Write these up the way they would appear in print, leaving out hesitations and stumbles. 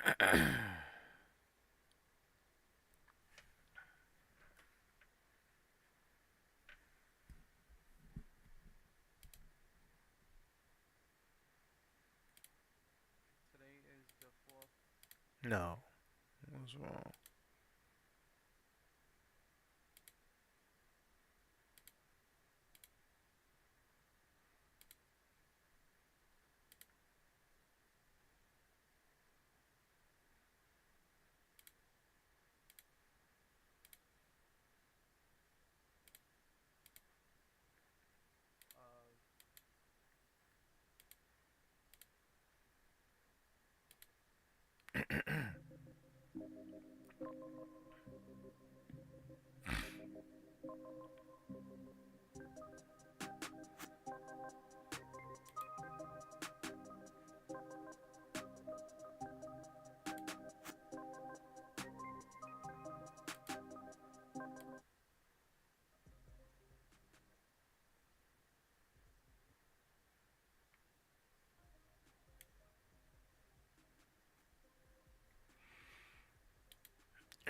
Today is the 4th. No, what's wrong?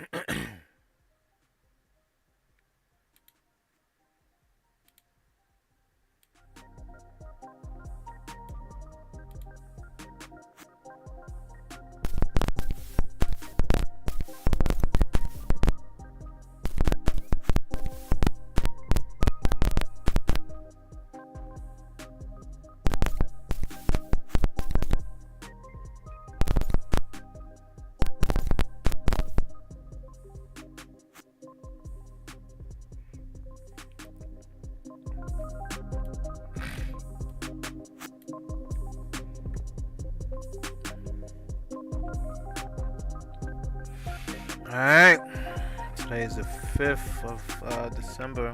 of All right. Today is the 5th of December.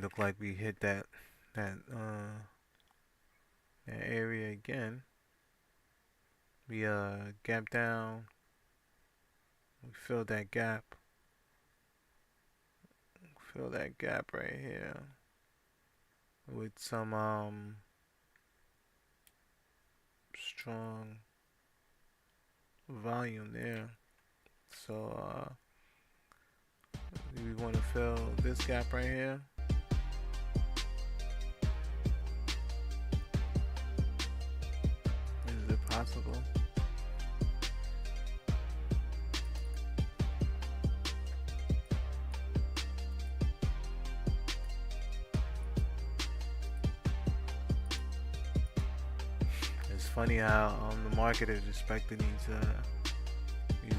Look like we hit that area again. We gap down. We filled that gap. Fill that gap right here with some strong volume there. So we want to fill this gap right here. Is it possible? It's funny how the market is respecting these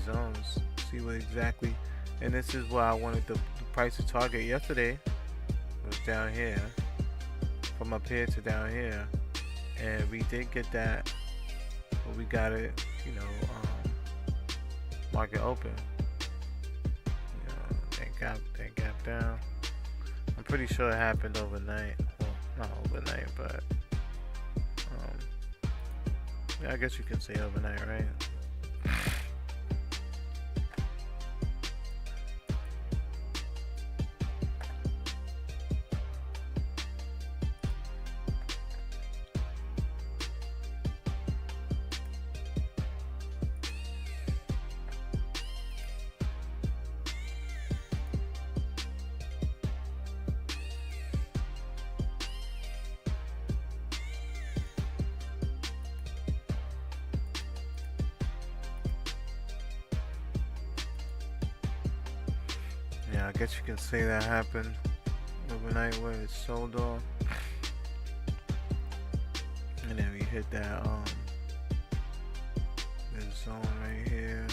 zones. See what exactly, and this is why I wanted the price to target yesterday. It was down here, from up here to down here, and we did get that, but we got it, market open. That gap down. I'm pretty sure it happened overnight. Well, not overnight, but yeah, I guess you can say overnight, right? Yeah, I guess you can say that happened overnight where it sold off, and then we hit that this zone right here.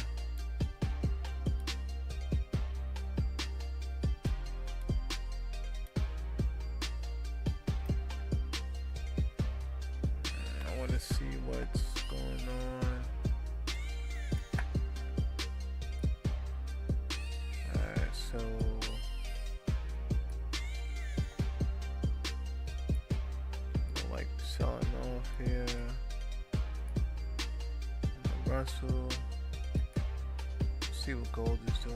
I want to see what's going on. Alright, so Russell. See what gold is doing.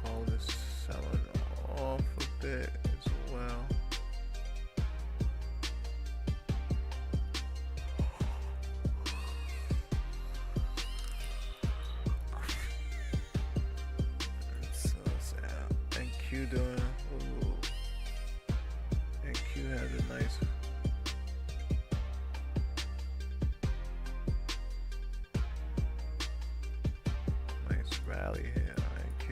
Gold is selling off a bit as well. So it's NQ doing. Ooh. NQ has a nice. Nice rally here on NQ.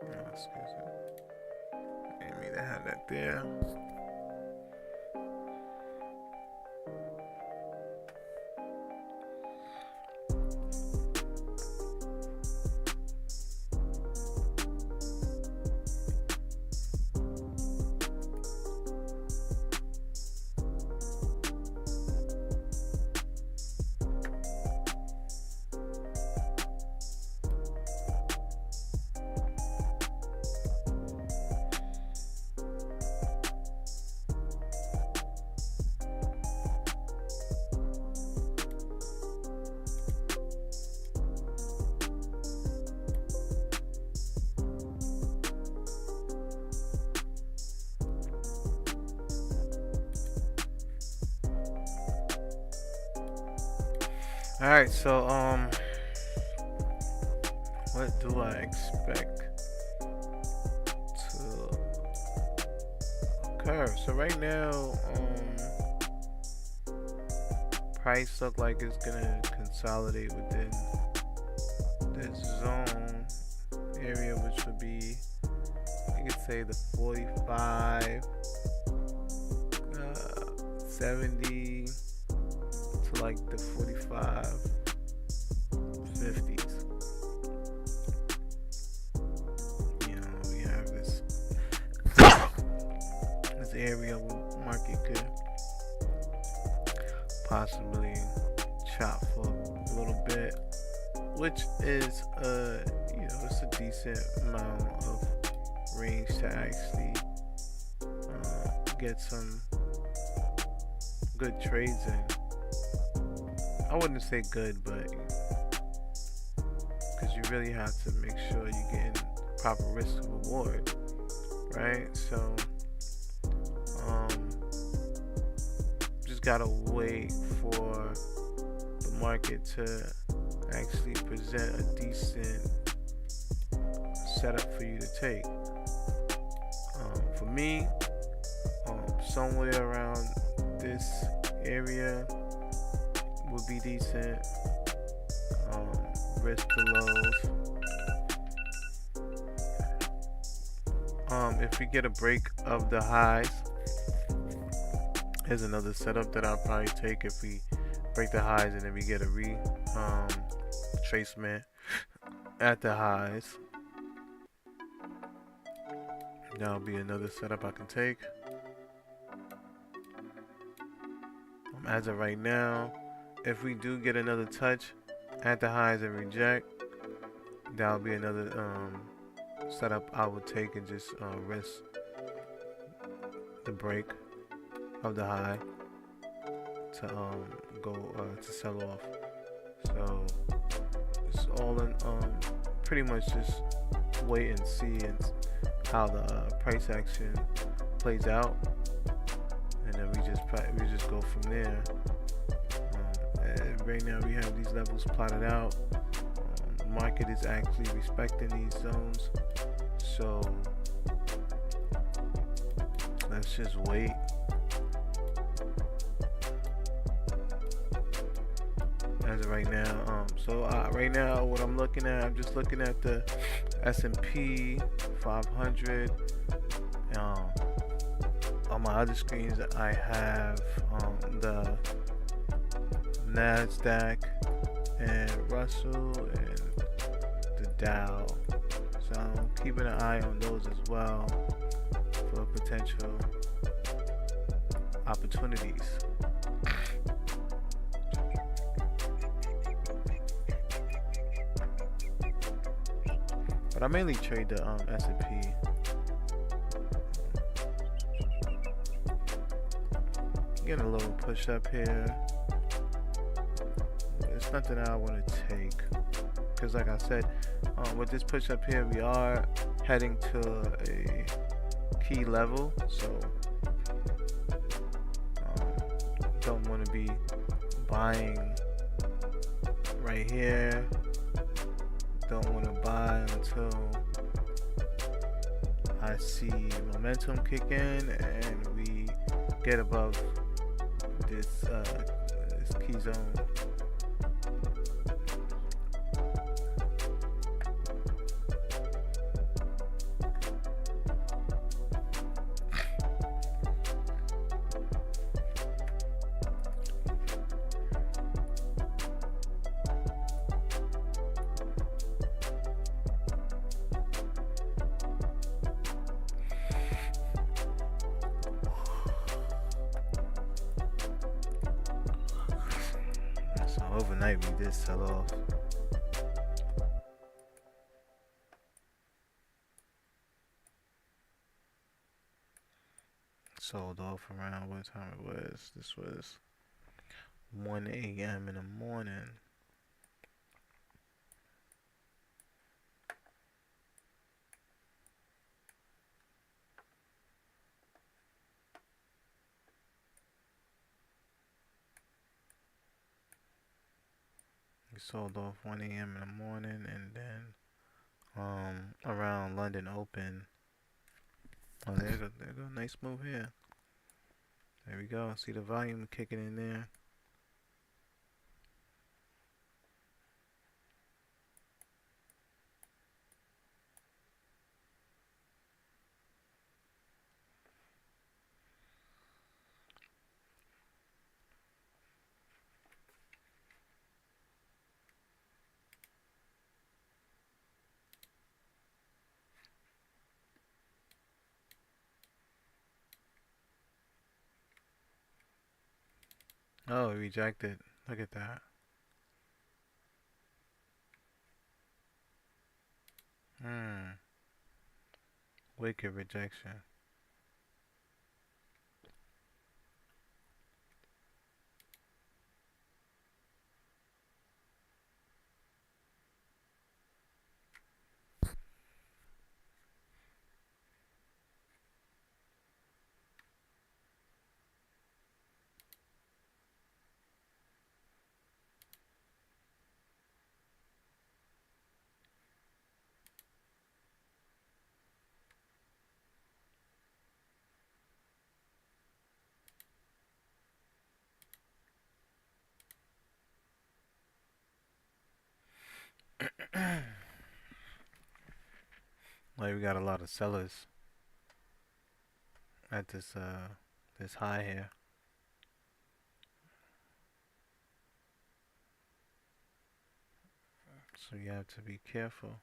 Oh, excuse me. Didn't mean to have that there. All right, so what do I expect to occur? So right now, price look like it's gonna consolidate within this zone area, which would be, you could say, the 45, 70 to like the 45, 50s. You know, we have this area where market could possibly chop for a little bit, which is it's a decent amount of range to actually get some good trades in. I wouldn't say good, but because you really have to make sure you're getting proper risk to reward, right? So just gotta wait for the market to actually present a decent setup for you to take. For me, somewhere around this area would be decent. Risk to lows. If we get a break of the highs, here's another setup that I'll probably take. If we break the highs and then we get a retracement at the highs, that'll be another setup I can take. As of right now, if we do get another touch at the highs and reject, that'll be another setup I would take and just risk the break of the high to go to sell off. So it's all in pretty much just wait and see and how the price action plays out, and then we just go from there. Right now we have these levels plotted out. The market is actually respecting these zones, so let's just wait as of right now. Right now, what I'm looking at, I'm just looking at the S&P 500. On my other screens, I have the Nasdaq and Russell and the Dow. So I'm keeping an eye on those as well for potential opportunities. But I mainly trade the S&P. Getting a little push up here. It's nothing I want to take, because like I said, with this push up here, we are heading to a key level, so don't want to be buying right here. Don't want to buy until I see momentum kick in and we get above this key zone. Overnight we did sell off. Sold off around what time it was. This was 1 a.m. in the morning. We sold off 1 a.m. in the morning, and then around London Open. Oh, there you go, nice move here. There we go. See the volume kicking in there. Oh, it rejected. Look at that. Wicked rejection. Like, we got a lot of sellers at this high here. So you have to be careful.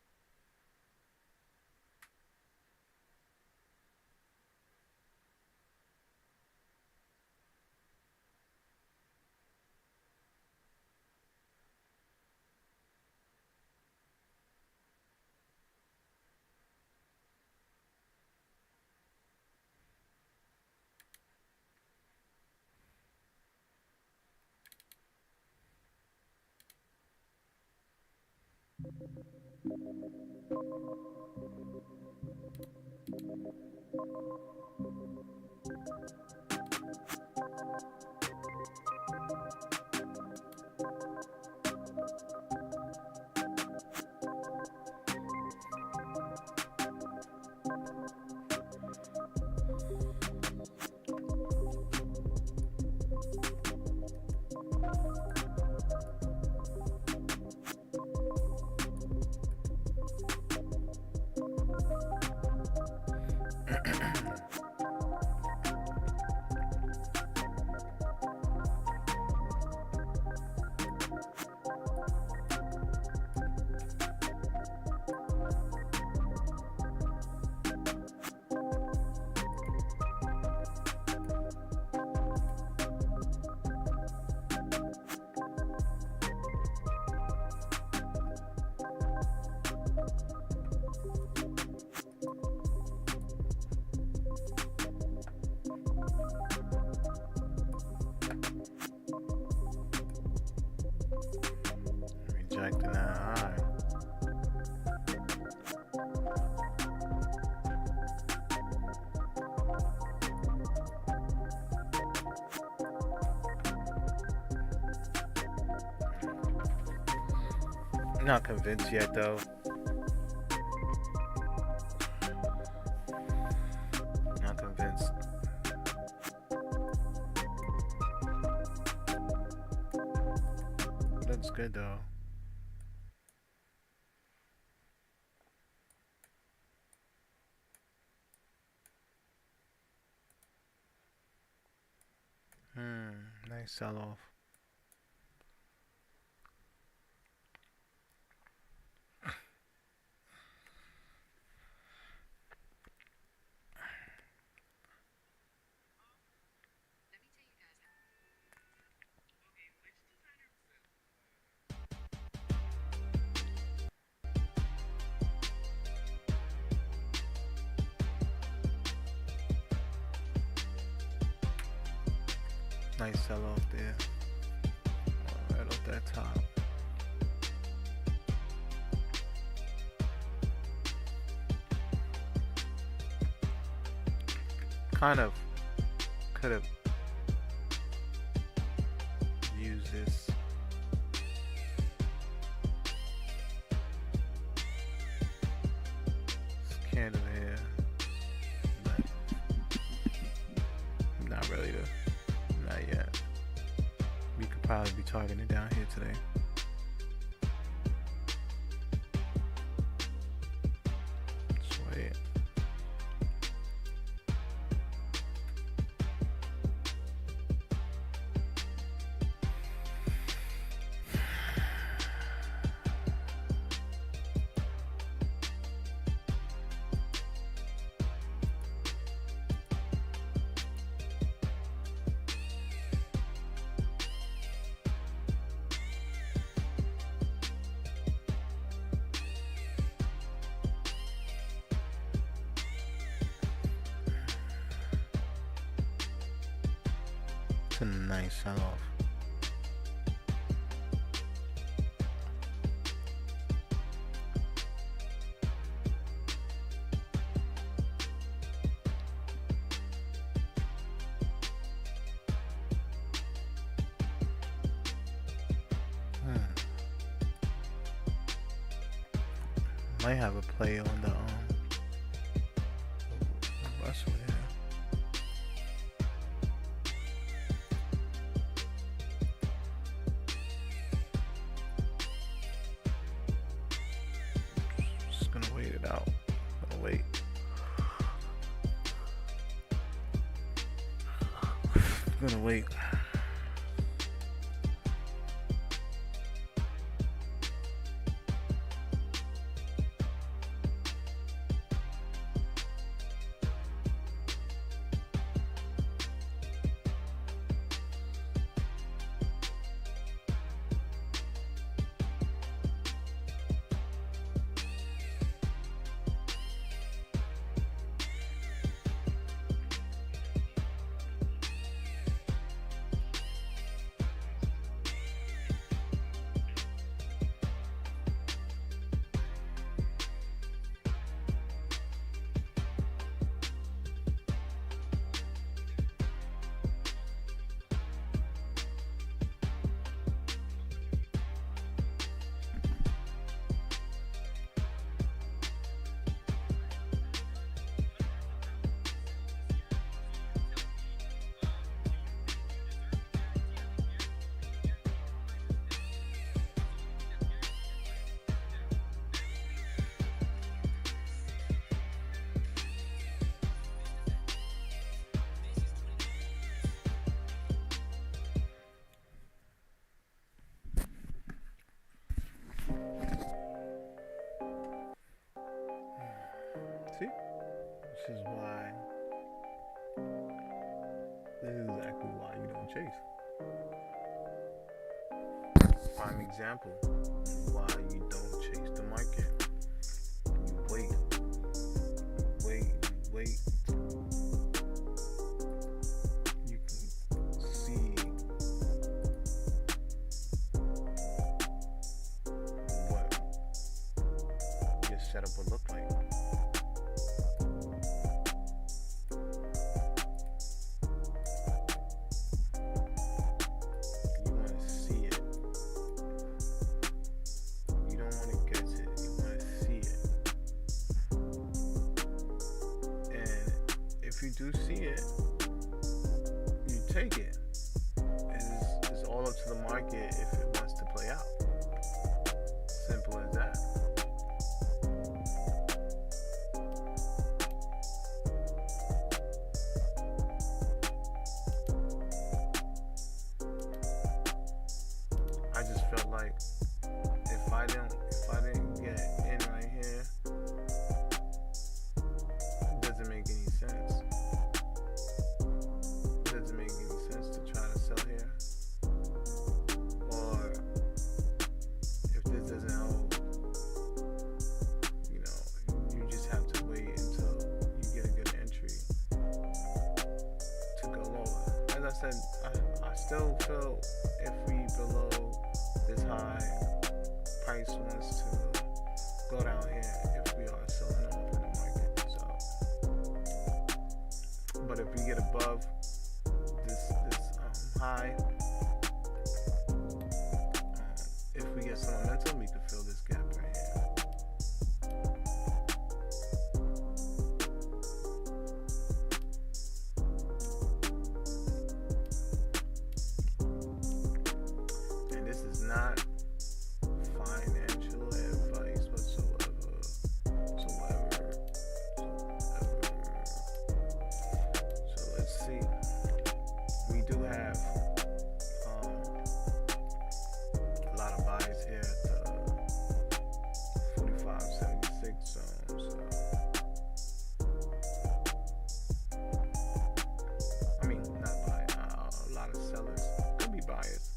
Nah, alright. Not convinced yet though. Not convinced. Looks good though. Nice sell off. Nice sell off there. Right off that top. Kind of could have used this. Candle here, but not really though. Not yet. We could probably be targeting down here today. Sweet. It's a nice sell off. Might have a play on the Russell here. Just gonna wait it out. Gonna wait. Gonna wait. See? This is why. This is exactly why you don't chase. Prime example why you don't chase the market. You wait. You can see setup would look like. You want to see it. You don't want to guess it. You want to see it. And if you do see it, you take it. It's all up to the market if it wants to play out. Simple as that. I just felt like if I didn't get in right here, it doesn't make any sense. It doesn't make any sense to try to sell here. Or if this doesn't hold, you just have to wait until you get a good entry to go lower. As I said, I still feel if we below this high, price wants to go down here if we are selling off in the market. So, but if we get above this high, if we get some momentum, we can fill this gap right here. And this is not financial advice whatsoever. So let's see. We do have a lot of buys here at the 45.76 zone. So, I mean, not buy, a lot of sellers. Could be buyers.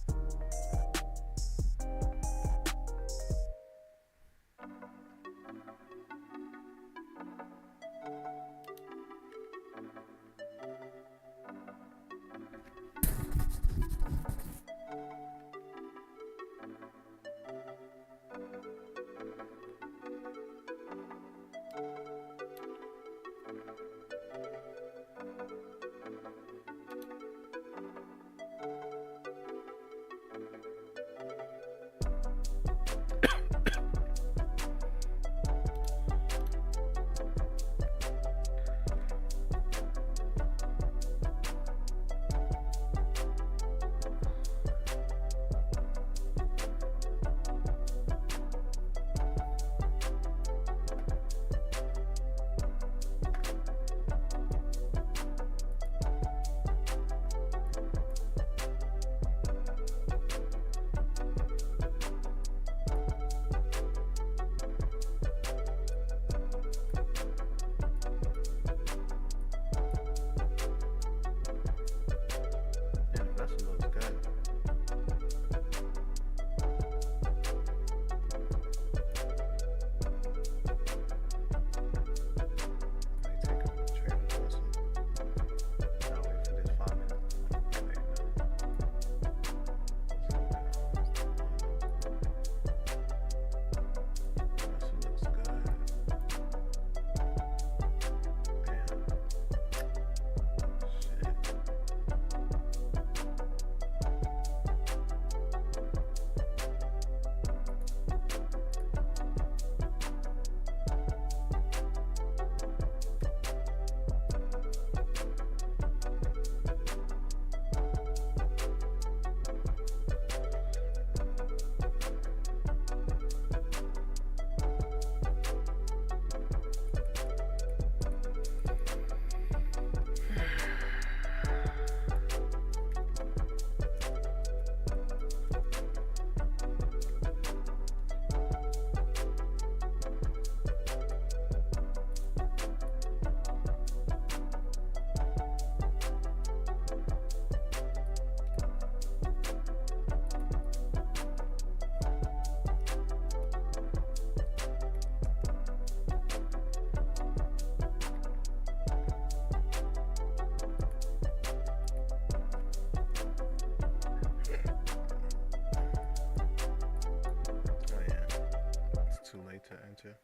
to enter.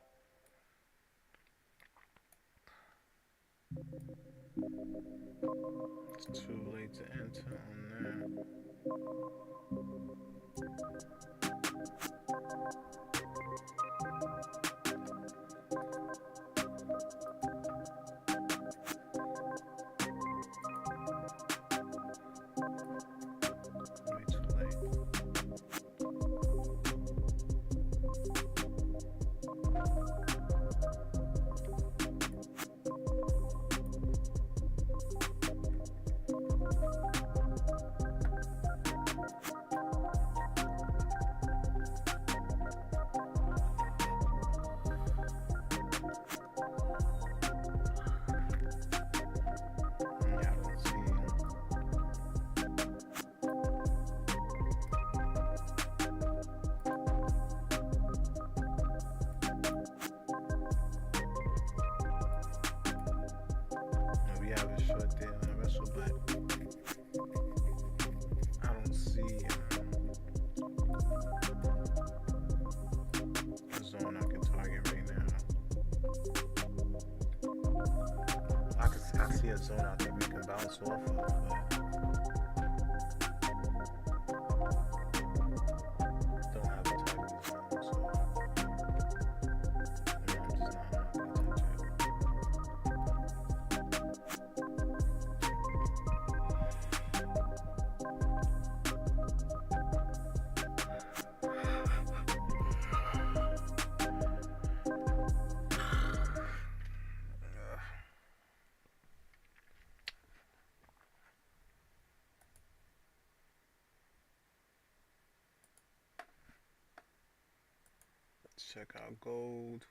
It's too late to enter on that. Way too late. Yeah, let's see. We have a short day on the wrestle, but I don't see a zone I can target right now. I see a zone I think we can bounce off of, but don't have a target zone, so I'm just not gonna touch it. Let's check out gold.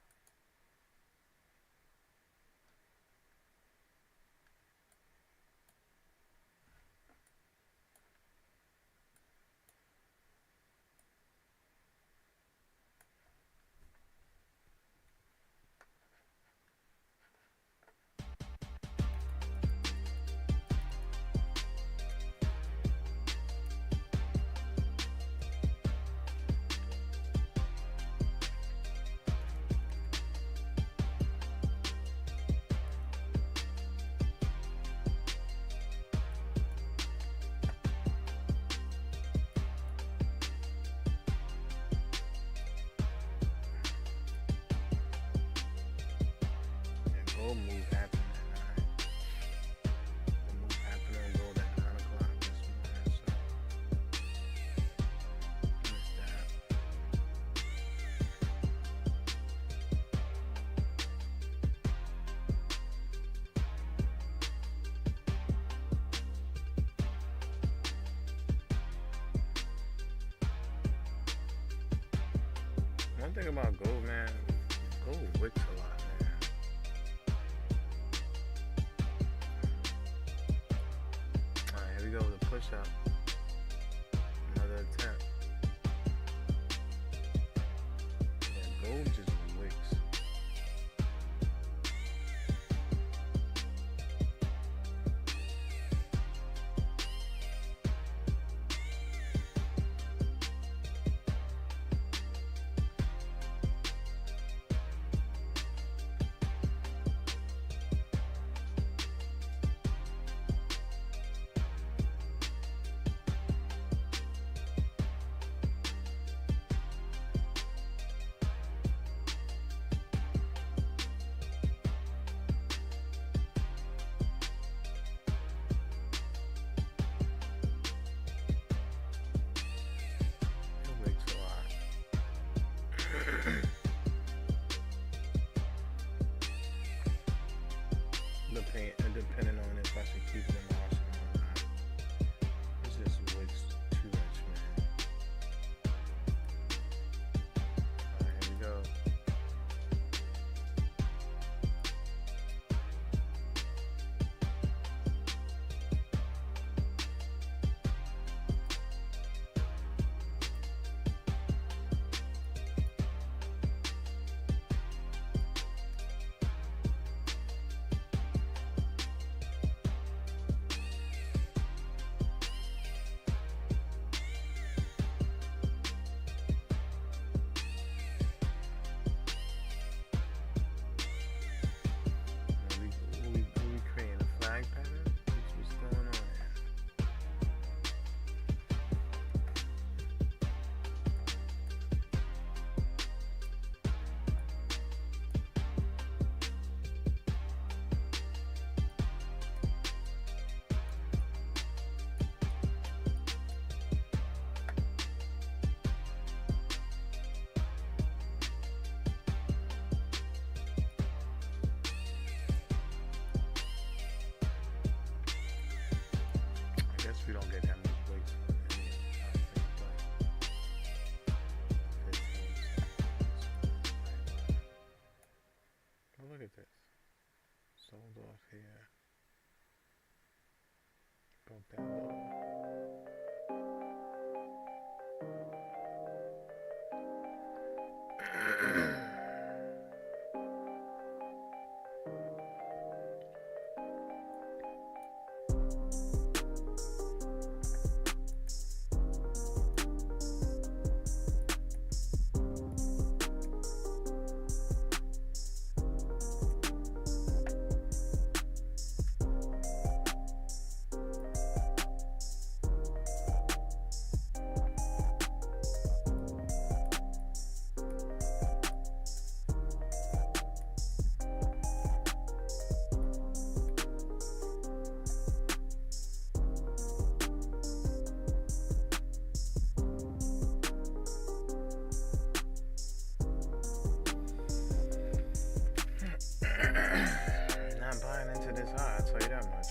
And gold move happened at 9. The move happened on gold at 9 o'clock this morning, so missed that. One thing about gold, man, gold wicks a lot, man. Alright, here we go with the push up. Another attempt. Yeah, gold just wicks. It wicks a lot. Depending on if I should keep it in my arsenal or not. It's just wicks too much, man. Alright, here we go. look at this. Sold off here. Broke that low. Not buying into this high, I'll tell you that much.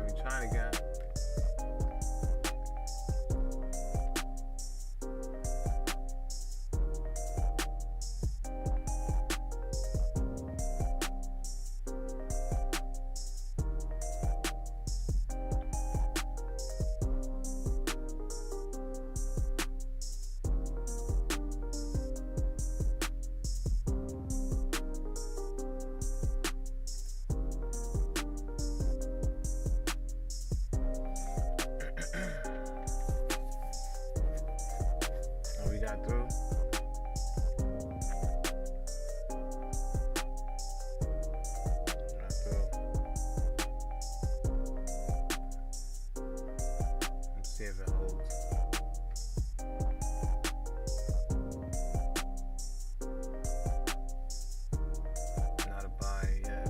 We trying again. We got through. Got through. Let's see if it holds. Not a buy yet.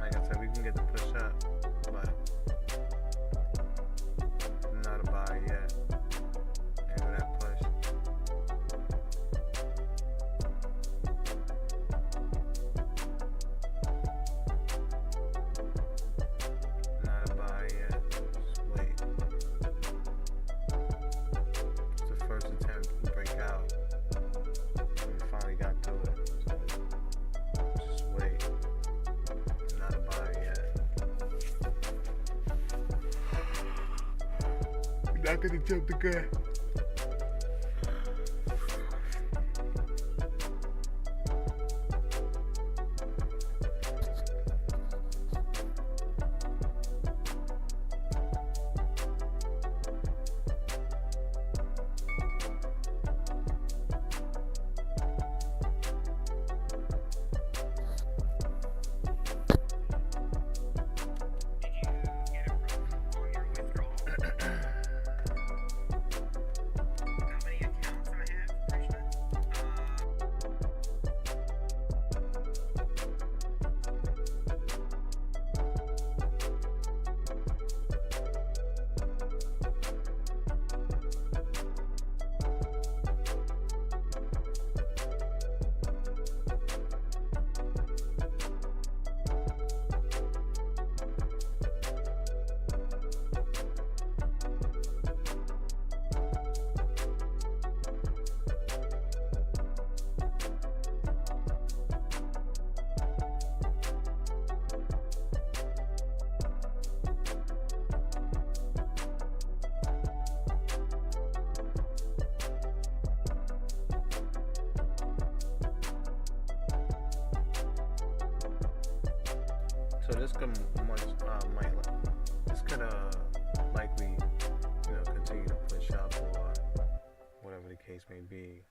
Like I said, we can get the push up, but not a buy yet. Maybe that push. Not a buy yet. Just wait. It's the first attempt to break out. We finally got through it. So just wait. Not a buy yet. We're not gonna jump the gun. So this could this could likely continue to push up or whatever the case may be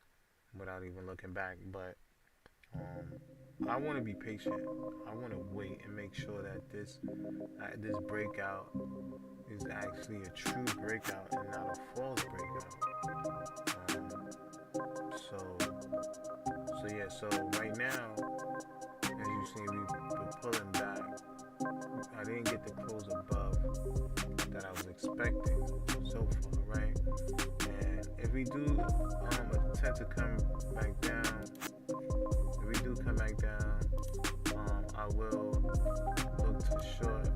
without even looking back. But I want to be patient. I want to wait and make sure that this breakout is actually a true breakout and not a false breakout. So right now, as you see, we're pulling back. I didn't get the close above that I was expecting so far, right? And if we do attempt to come back down, I will look to short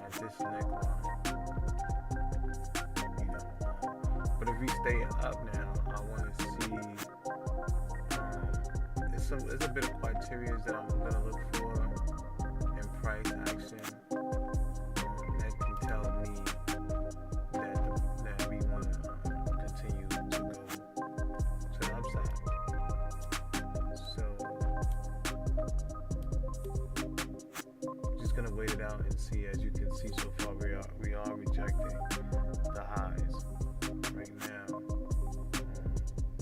at this neckline. But if we stay up now, I want to see. There's a bit of criteria that I'm gonna look for in price action that can tell me that we want to continue to go to the upside. So just gonna wait it out and see. As you can see, so far we are rejecting the highs right now.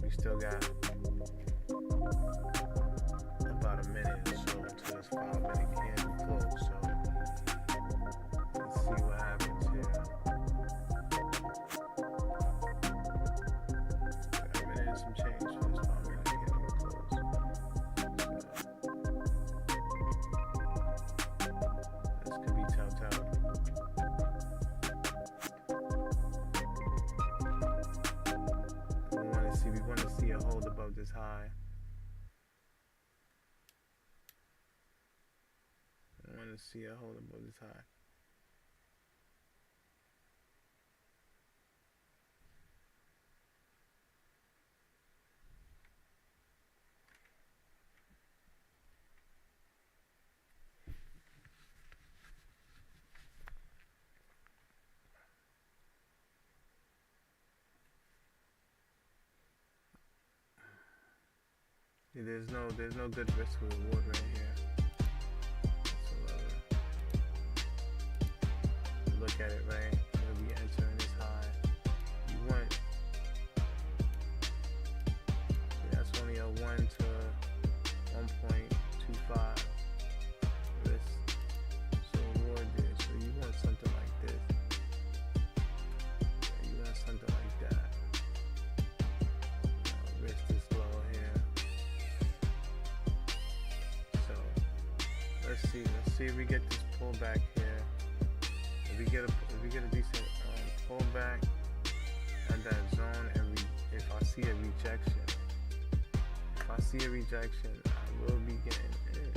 We still got about a minute or so until this 5-minute candle close. So let's see what happens here. 5 minutes and some change for this 5-minute candle close. So this could be telltale. We want to see a hold above this high. See a hold above this high. There's no good risk reward right here. Look at it, right? We'll be entering this high. You want, that's only a 1 to 1.25 risk. So reward there. So you want something like this. Yeah, you want something like that. Risk is low here. So let's see if we get this pullback here. If we get a decent pullback at that zone, and if I see a rejection, I will be getting in.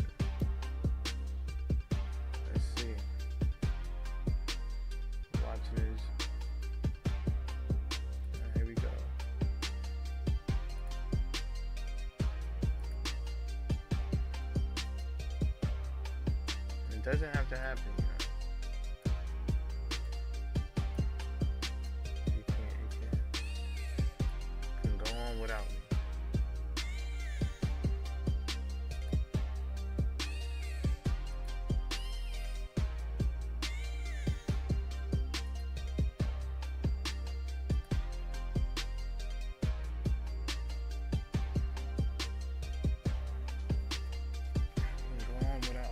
Let's see. Watch this. Here we go. It doesn't have to happen. Without me. Go on without me.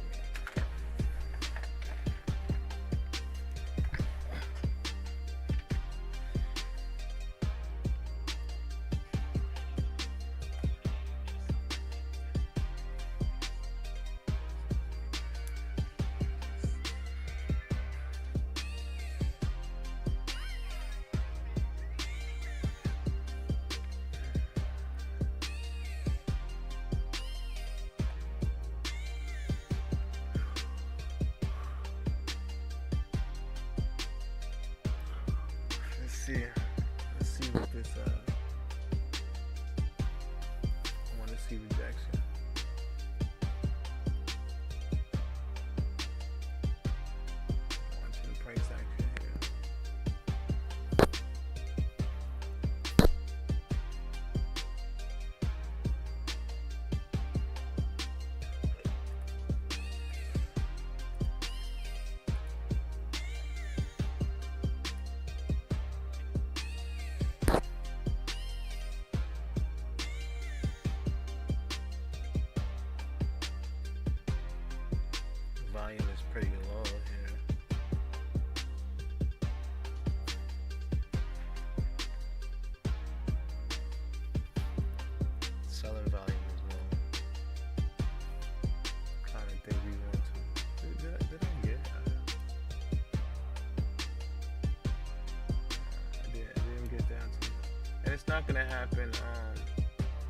pretty low here. Selling volume as well. Kind of think we want to. Did I get? I didn't get down to it. And it's not gonna happen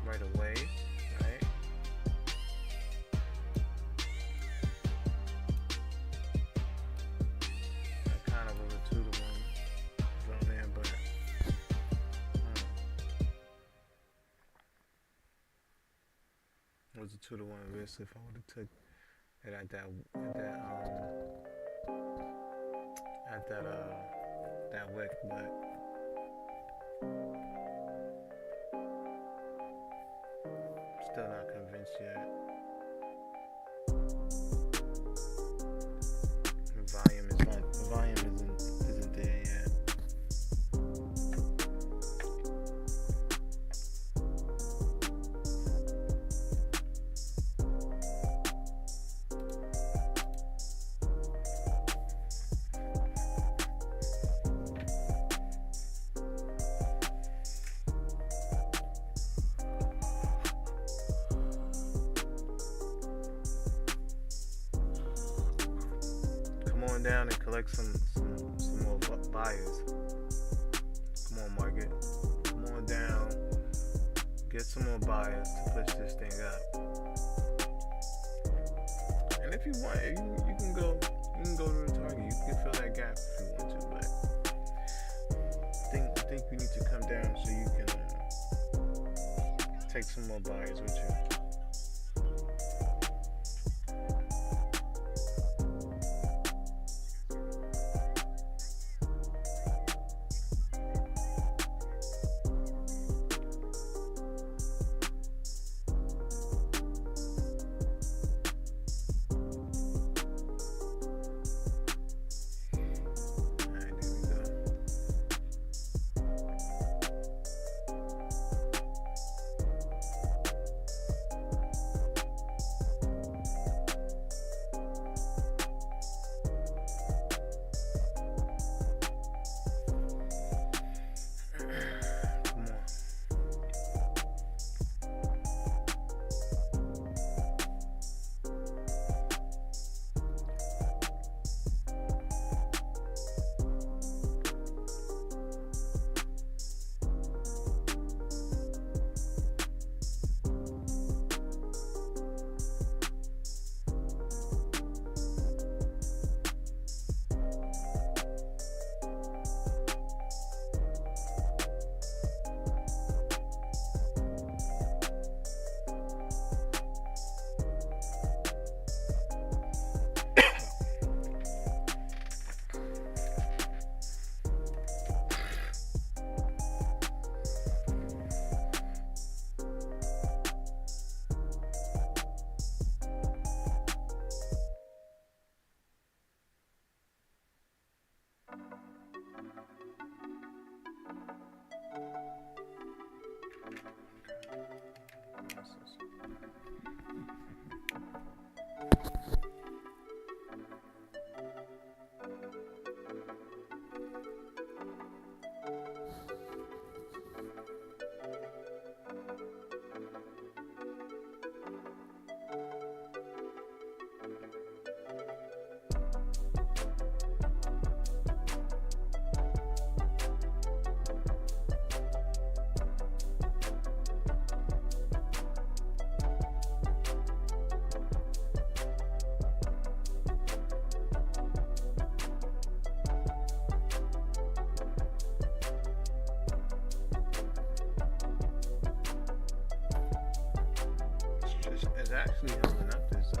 right away, right? That kind of was a 2-to-1 zone there, but it was a 2-to-1 risk if I would have took it at that wick, but still not convinced yet. The volume isn't there yet. Come on down and collect some more buyers. Come on, market. Come on down. Get some more buyers to push this thing up. And if you want, you can go to the target. You can fill that gap if you want to, but I think we need to come down so you can take some more buyers with you. It's actually holding up this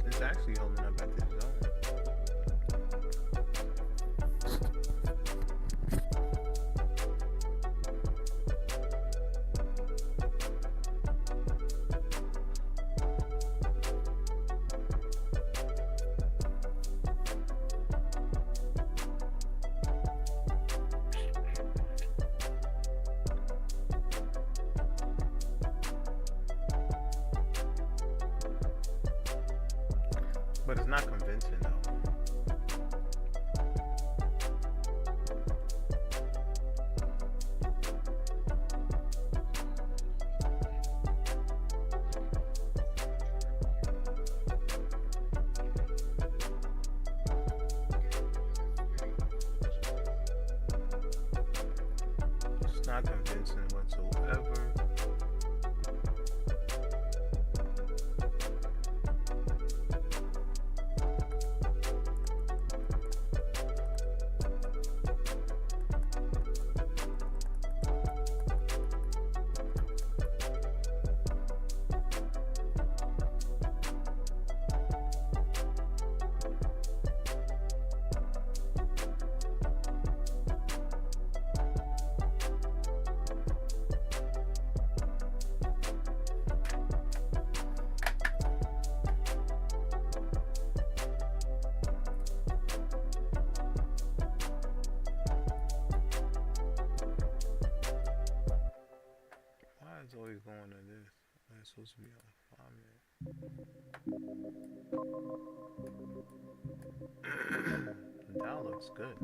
it's actually holding up at this zone. But it's not convincing though. It's not convincing whatsoever. Why is it always going to this? It's supposed to be on 5 minutes. That looks good.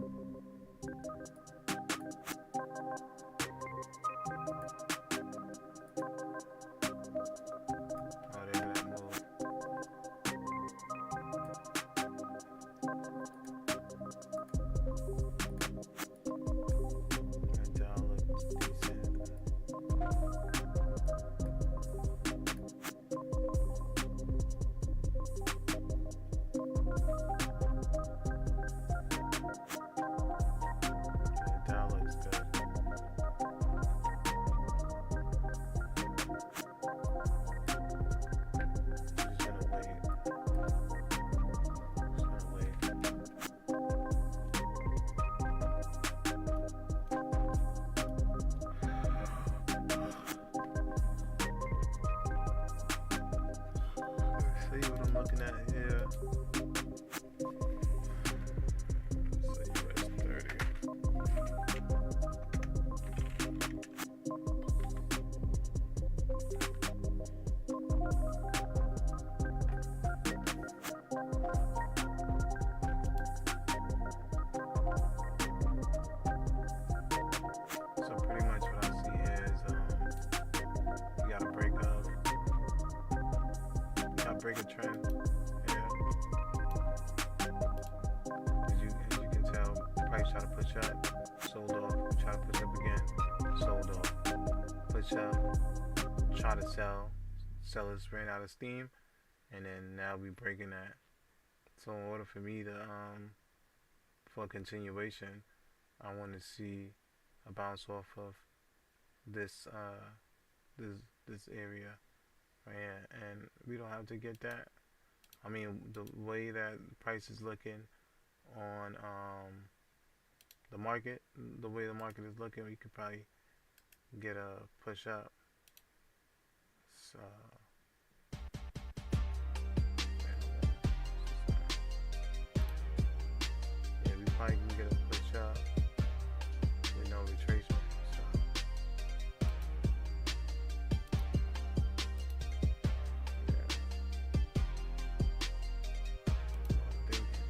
Oh, there's that move. That looks decent. That looks good. I'm just gonna wait. Just gonna wait. Let's see what I'm looking at here. Let's see US 30. So pretty much what I see here is you gotta break a trend. Yeah. As you can tell, price try to push up, sold off, try to push up again, sold off, push up, try to sell, sellers ran out of steam, and then now we breaking that. So in order for me to for a continuation, I want to see a bounce off of this this area right here, and we don't have to get that. I mean, the way that price is looking on the market, the way the market is looking, we could probably get a push up. So yeah, we probably can get a push up with no retracement. So yeah, I'm thinking.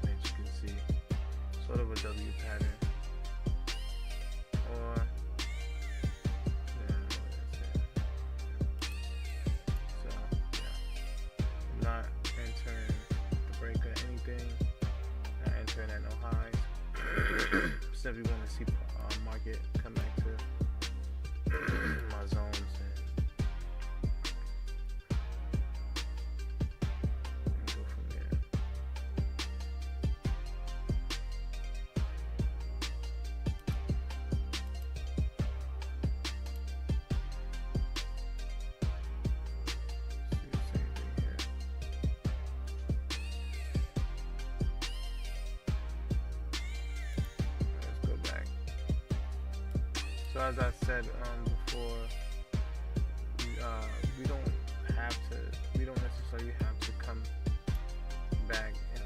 As you can see, sort of a W pattern, or yeah, so yeah, not entering the break or anything, not entering at no highs. Simply want to see market come back to my zones and go from there. See the same thing here. Let's go back. So as I said before, we don't necessarily have to come back and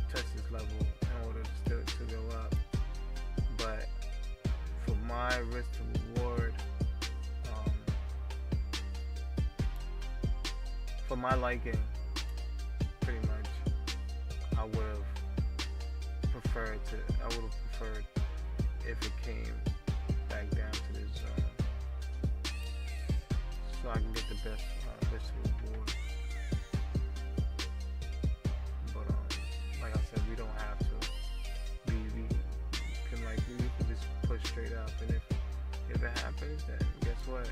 touch this level in order to go up. But for my liking, pretty much, I would have preferred to. I would have preferred if it came back down to this zone, so I can get the best risk reward. But like I said, we don't have to. We can just push straight up, and if it happens, then guess what?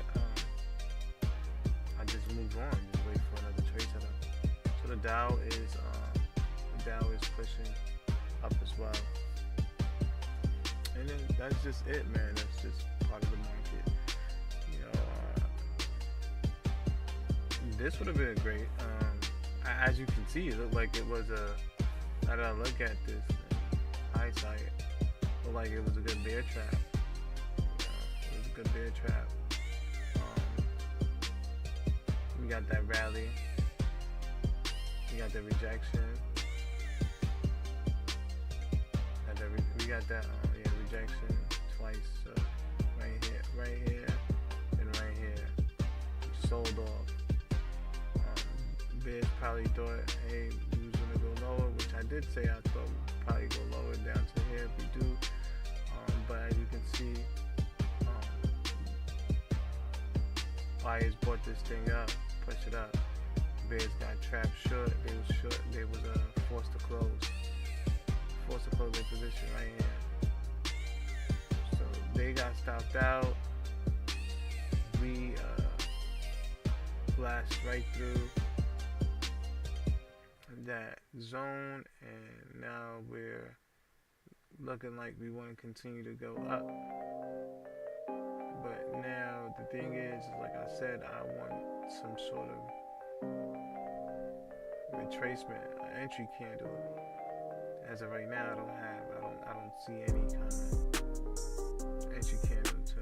I just move on. Just wait for another trade setup. So the Dow is pushing up as well, and then that's just it, man. That's just part of the market. You know, this would have been great. As you can see, it looked like it was a. Now that I look at this in hindsight, it looked like it was a good bear trap. It was a good bear trap. We got that rally. We got the rejection. We got that rejection twice. Right here, and right here. Sold off. Bears probably thought, hey, we was gonna go lower, which I did say I thought we'd probably go lower down to here if we do. But as you can see, buyers bought this thing up, push it up. Bears got trapped short. They was forced to close. Forced to close their position right here. So they got stopped out. We blast right through that zone, and now we're looking like we want to continue to go up. But now the thing is, like I said, I want some sort of retracement, an entry candle. As of right now, I don't see any kind of entry candle to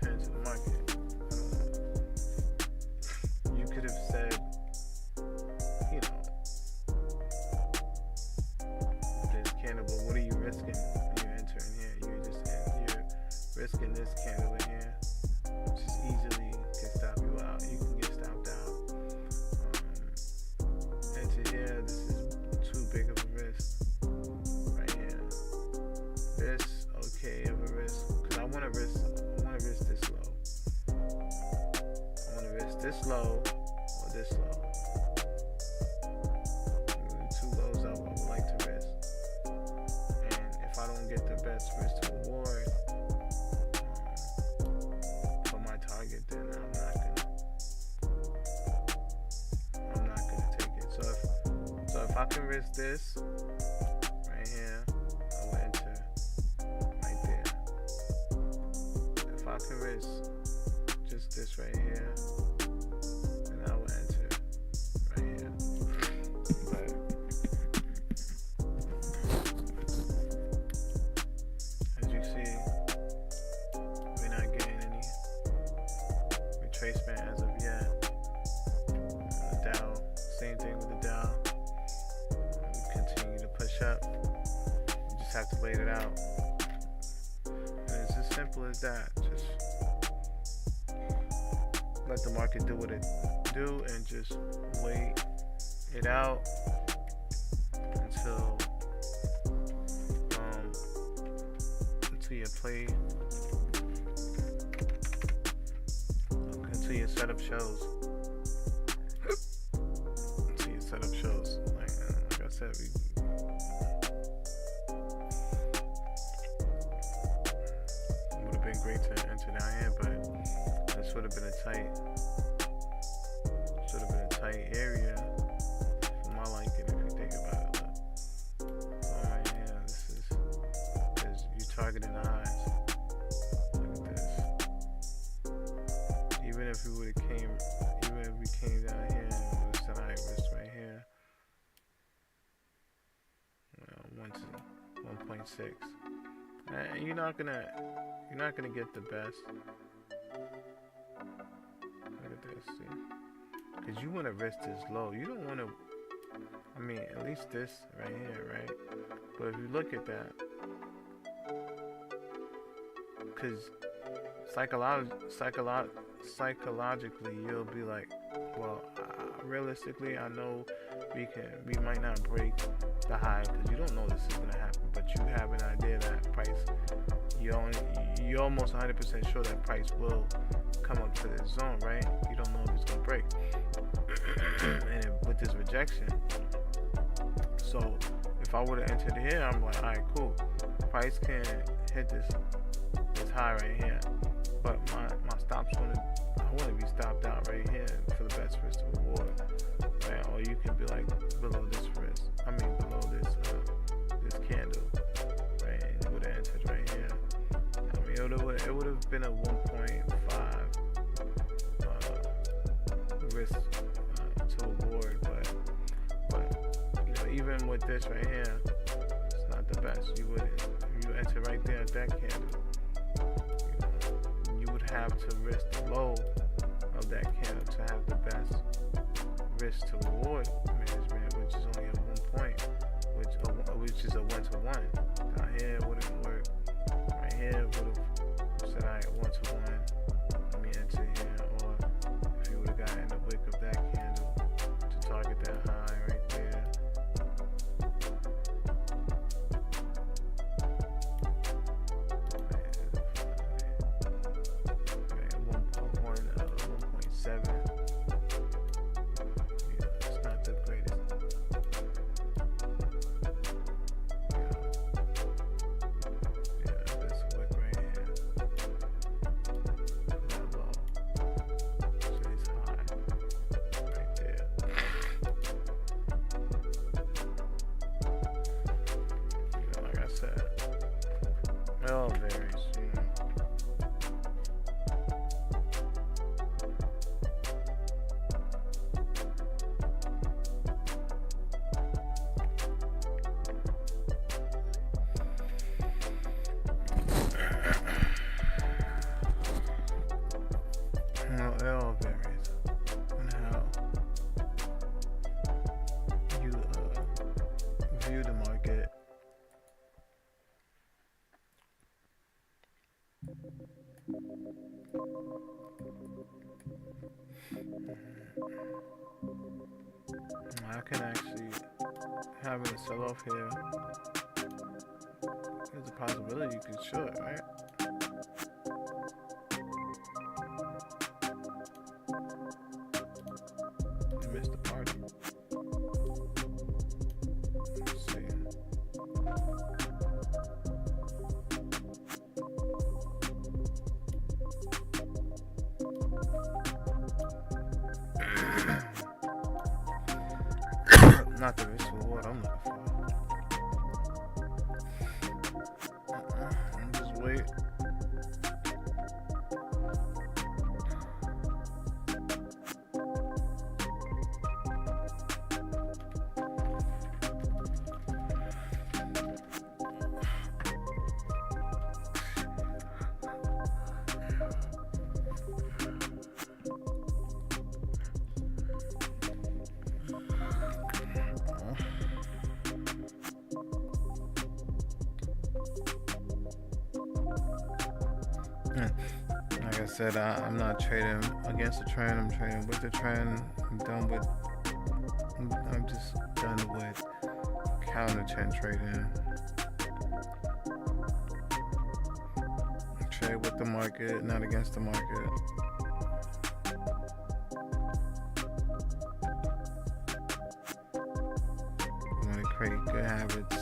turn to the market. You could have said, you know, this candle, but what are you risking when you're entering here? You're risking this candle in here, which is easily can stop you out. You can get stopped out. Enter here. This is too big of a risk right here. This okay of a risk, because I want to risk this low. I want to risk this low or this low. The two lows I would like to risk, and if I don't get the best risk to reward for my target, then I'm not gonna take it. So if I can risk this right here, I will enter right there. If I can risk just this right here, then I will enter right here. But as you see, we're not getting any retracement as of yet. The Dow, same thing with the Dow. We continue to push up. You just have to wait it out. And it's as simple as that. Just let the market do what it do and just wait it out until you play, until your setup shows. Until your setup shows. Like I said, it would have been great to enter down here, but this would have been a tight area for my liking if you think about it. Look. Yeah, this is, because you're targeting the highs. Look at this. Even if we came down here and we said, alright, risk right here. 1.6. And you're not gonna get the best. Look at this, see? Because you want to risk this low. You don't want to, I mean, at least this right here, right? But if you look at that, because psychologically you'll be like, well, realistically, I know we might not break the high because you don't know this is gonna happen, but you have an idea that price, you're almost 100% sure that price will come up to this zone, right? You don't know if it's gonna break. And with this rejection, so if I would have entered here, I'm like, all right, cool. Price can hit this high right here, but my stops I want to be stopped out right here for the best risk to reward, right? Or you can be like below this risk. I mean below this candle, right? And it would have entered right here. I mean it would have been a 1.5 risk to reward, but you know, even with this right here, it's not the best. You enter right there at that candle, you would have to risk the low of that candle to have the best risk to reward management, which is only at 1 point, which is a 1-to-1. Down here wouldn't work. Right here would have said, alright, 1-to-1. Let me enter here, or if you would have gotten the wick of that candle to target that high right there. It all varies, you know. It all varies on how you view the market. I can actually having a sell-off here. There's a possibility you could short, right? You missed the party. Let's see. Not the risk reward I'm looking for. Just wait. Like I said, I'm not trading against the trend. I'm trading with the trend. I'm just done with counter trend trading. Trade with the market, not against the market. I want to create good habits.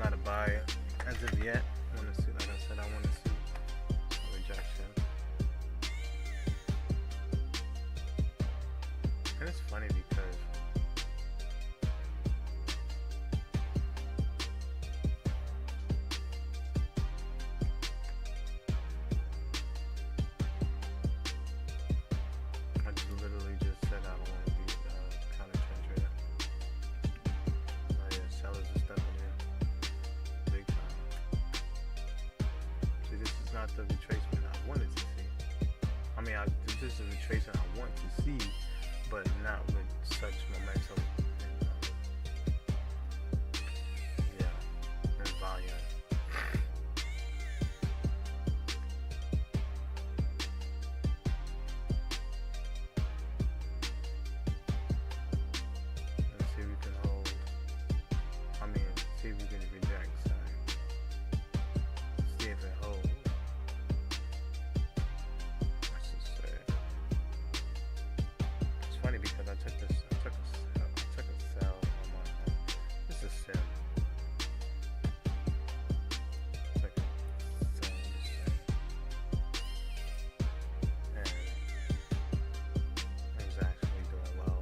not a buyer as of yet. I want to see, like I said, I want to see some rejection. And it's funny because I just literally just said I don't want to be counter trend trader. Oh yeah, sellers are stepping in big time. See, this is not the retracement I wanted to see. I mean, this is a retracement I want to see, but not with such momentum and volume. Let's see if we can hold. I mean, see if we can reject. Sorry. See if it holds. Let's just say. It's funny because I took a sell on my. This is sim. It's like a sell on the sim. And it was actually doing well.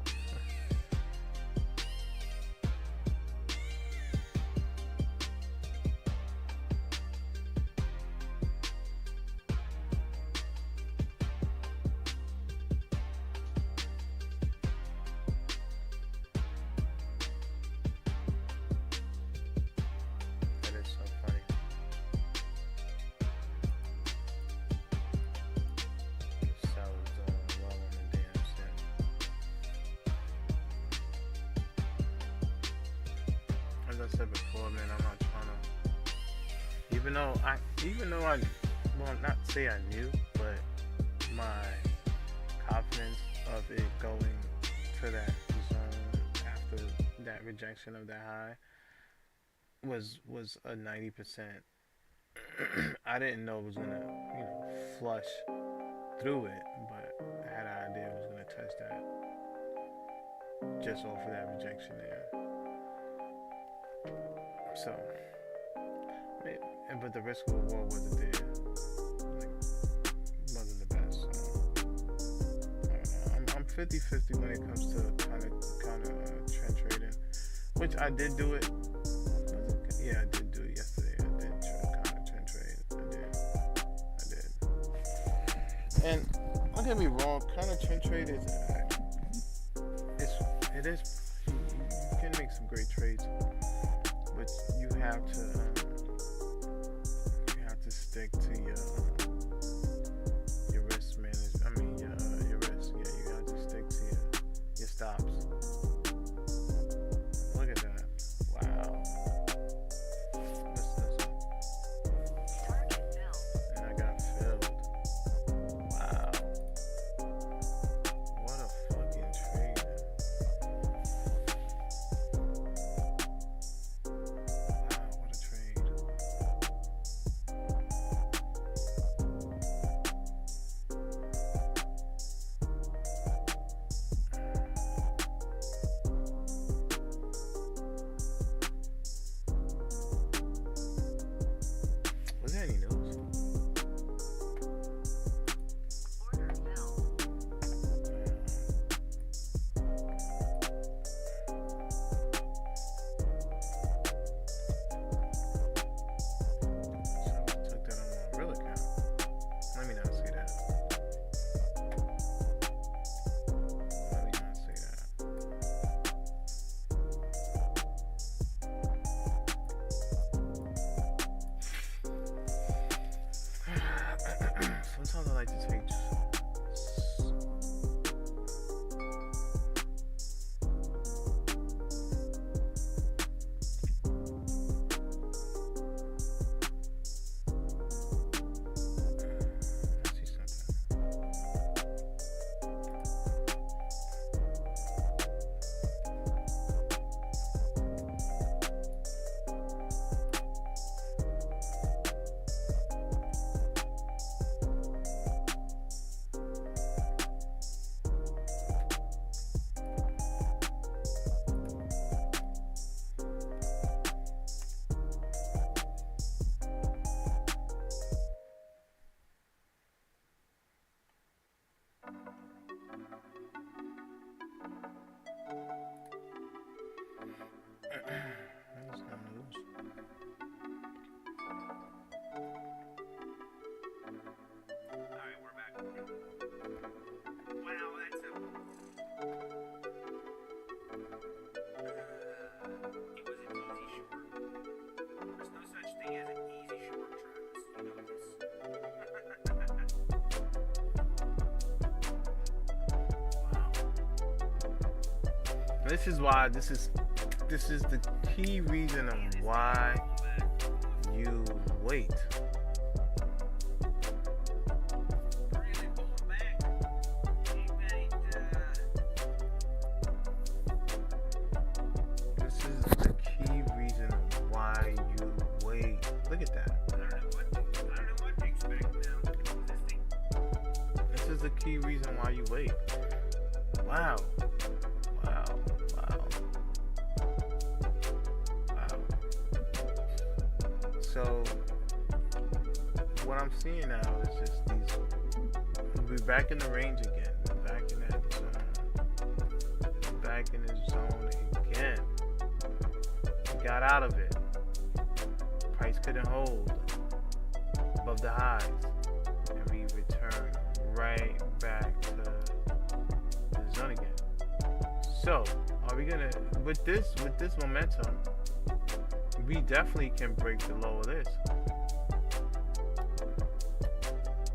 That is so funny. The sell is doing well on the damn sim. As I said before, man, I'm not trying to. Even though I, well, not say I knew, but my confidence of it going to that zone after that rejection of that high was a 90%. I didn't know it was gonna, flush through it, but I had an idea it was gonna touch that just off of that rejection there. So, but the risk of reward wasn't there. Like, wasn't the best. So, I don't know. I'm 50-50 when it comes to kind of trend trading, which I did do it. Yeah, I did do it yesterday. I did kind of trend trade. I did. And don't get me wrong, kind of trend trade is. It is. You can make some great trades, but you have to stick to your risk management. I mean your risk. Yeah, you have to stick to your stops. Look at that! Wow. Listen. And I got filled. Wow. What a fucking trade. Wow, what a trade. This is why this is the key reason of why you wait. This is the key reason of why you wait. Look at that. This is the key reason why you wait. Wow. Wow. Wow. Wow. So what I'm seeing now is just these. We're back in the range again. We're back in that zone. We're back in the zone again. We got out of it. Price couldn't hold above the highs, and we returned right back to the zone again. So, are we gonna with this momentum? We definitely can break the low of this,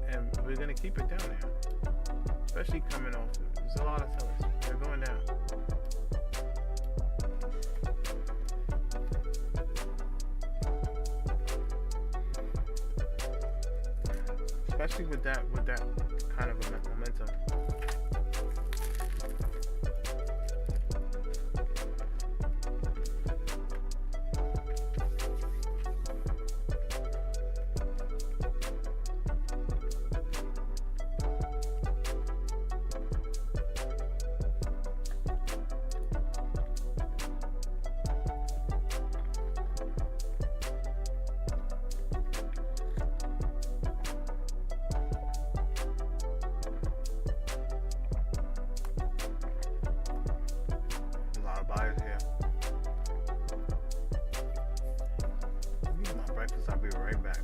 and we're gonna keep it down there, especially coming off. There's a lot of sellers. They're going down. Especially with that kind of a momentum. Buyers here. Let me eat my breakfast. I'll be right back.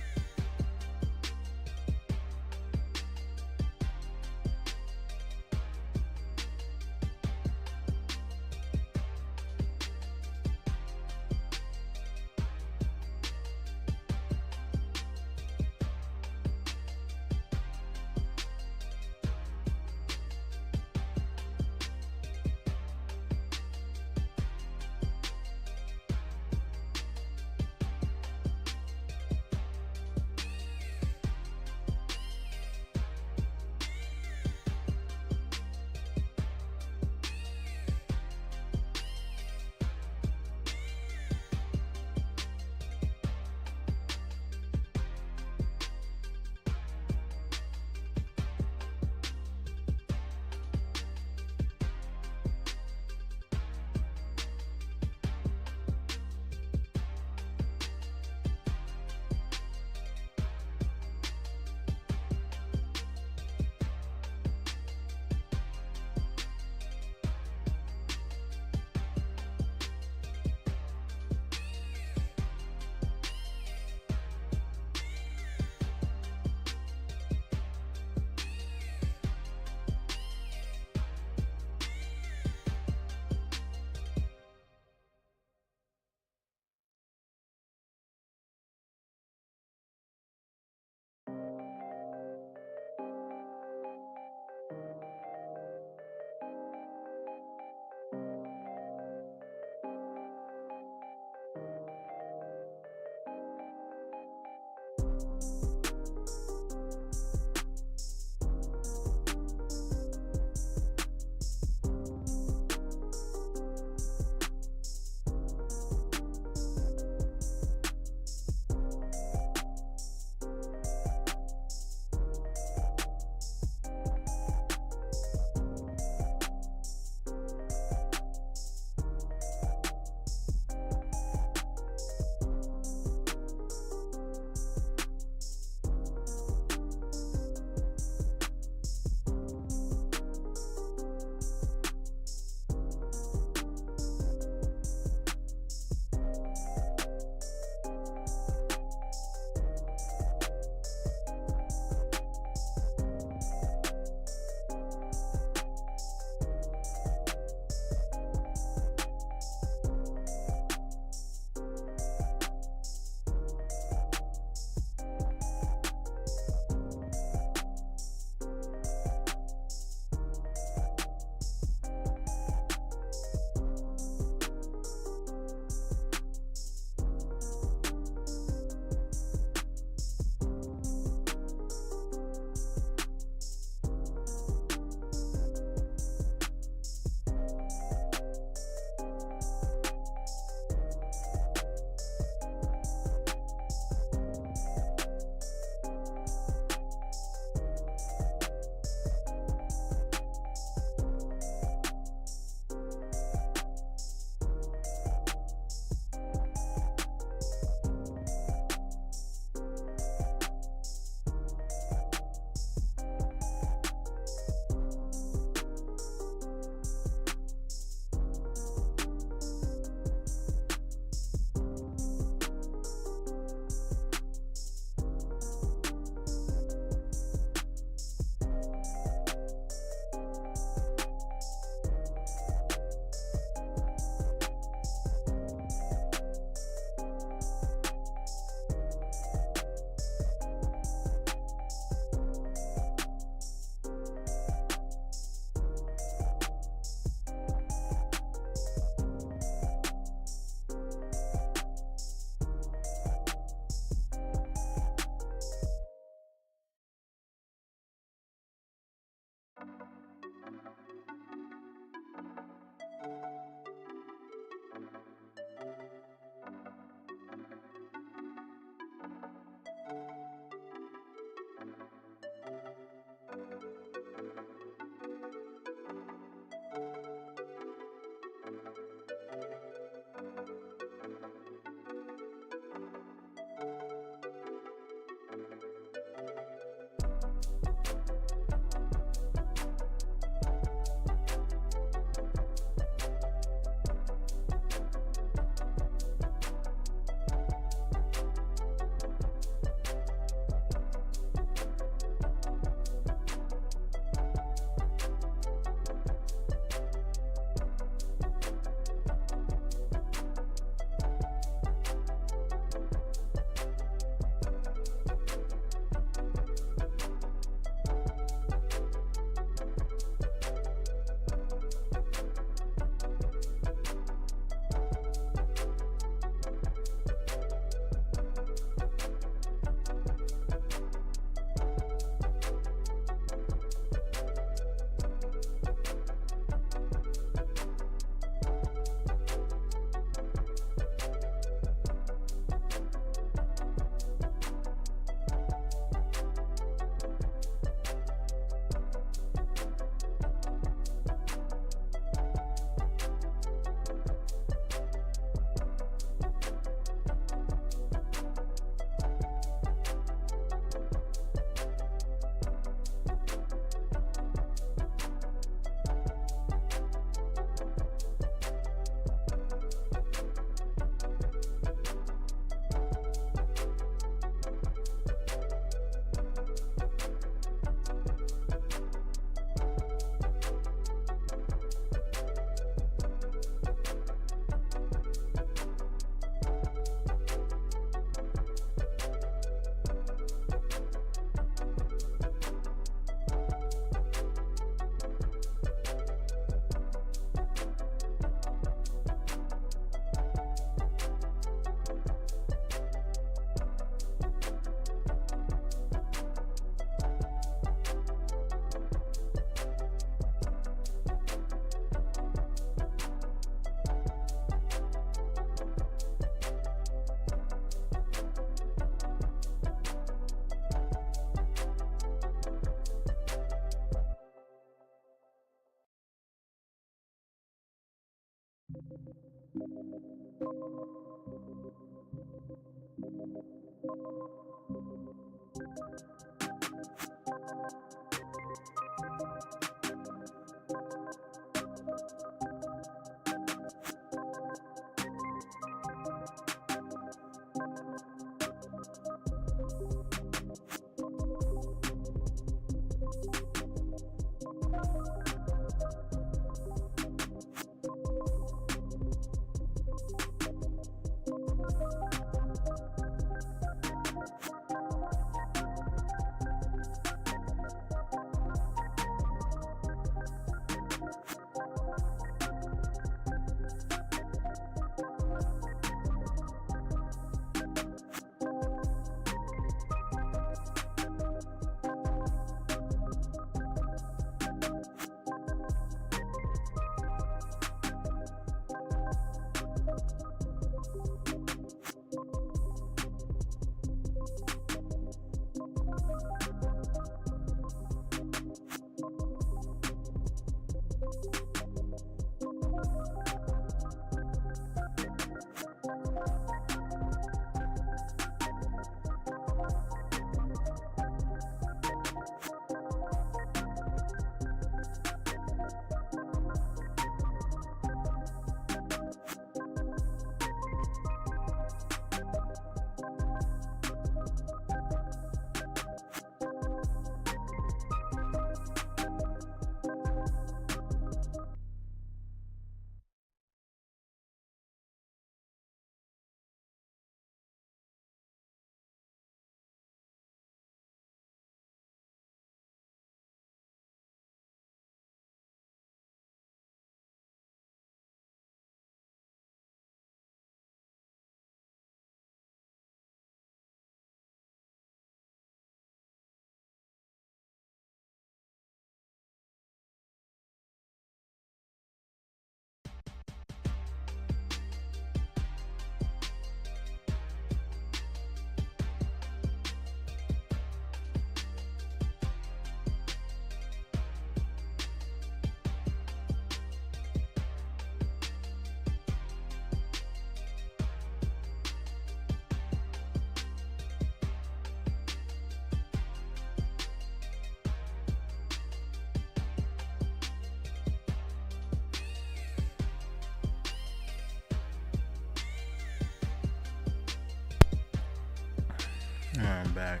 I'm back.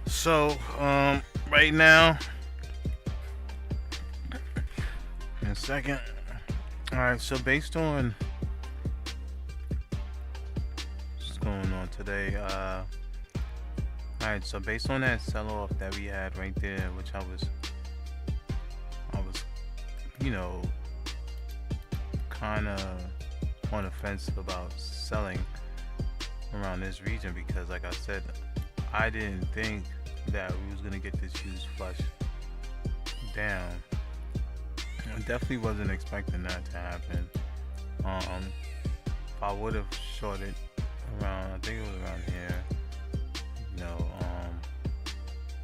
So, right now, in a second. All right. So based on what's going on today, all right. So based on that sell-off that we had right there, which I was, you know, kind of on the fence about selling around this region because, like I said, I didn't think that we was gonna get this huge flush down. I definitely wasn't expecting that to happen. If I would have shorted around, I think it was around here, you know,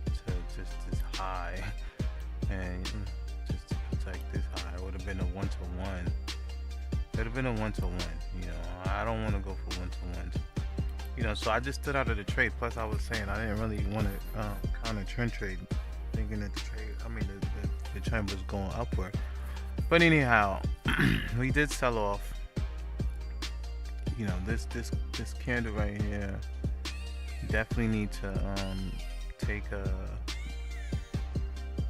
to just this high, and just to protect this high, it would have been a one-to-one. It would have been a one-to-one. You know, I don't want to go for one-to-ones. You know, so I just stood out of the trade. Plus, I was saying I didn't really want to kind of trend trade, thinking that the trend was going upward. But anyhow, we did sell off. You know, this candle right here. Definitely need to take a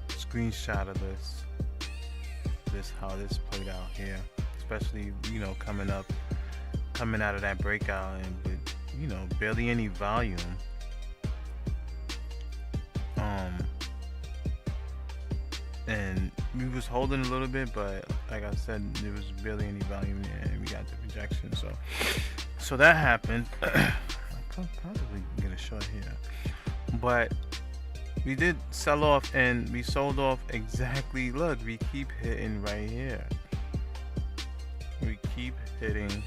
screenshot of this how this played out here, especially, you know, coming out of that breakout and with, you know, barely any volume. And we was holding a little bit, but like I said, there was barely any volume there, and we got the projection. So that happened. I could probably get a short here, but we did sell off, and we sold off exactly. Look, we keep hitting right here. We keep hitting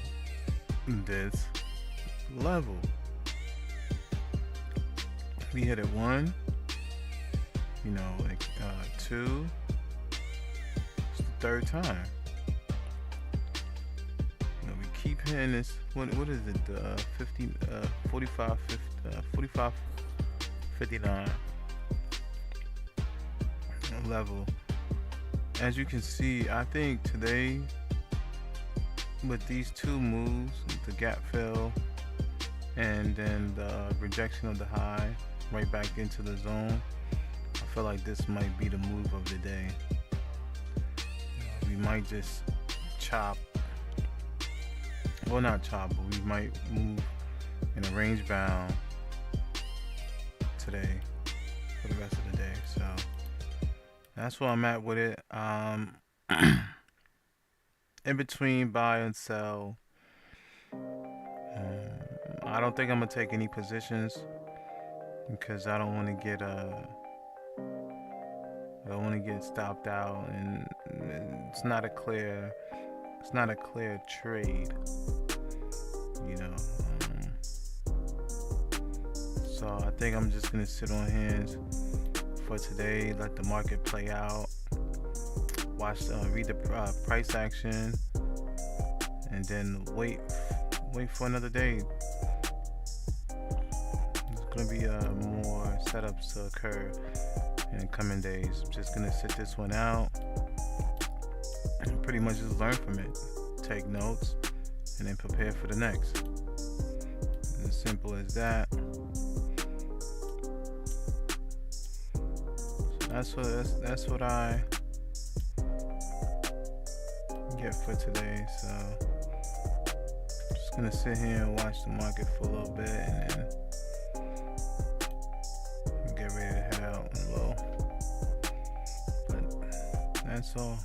this level. We hit it one, you know, like two. It's the third time. hitting this. What is it? 50, 45, 50, 45, 59 level. As you can see, I think today with these two moves, the gap fill and then the rejection of the high right back into the zone, I feel like this might be the move of the day. We might just chop, well, not chop, but we might move in a range bound today for the rest of the day. So that's where I'm at with it. In between buy and sell. I don't think I'm gonna take any positions because I don't want to get stopped out, and it's not a clear trade, you know. So I think I'm just gonna sit on hands for today, let the market play out, read the price action, and then wait for another day. There's gonna be more setups to occur in the coming days. I'm just gonna sit this one out and pretty much just learn from it, take notes, and then prepare for the next. As simple as that. That's what I get for today. So just gonna sit here and watch the market for a little bit and then get ready to head out in low. But that's all.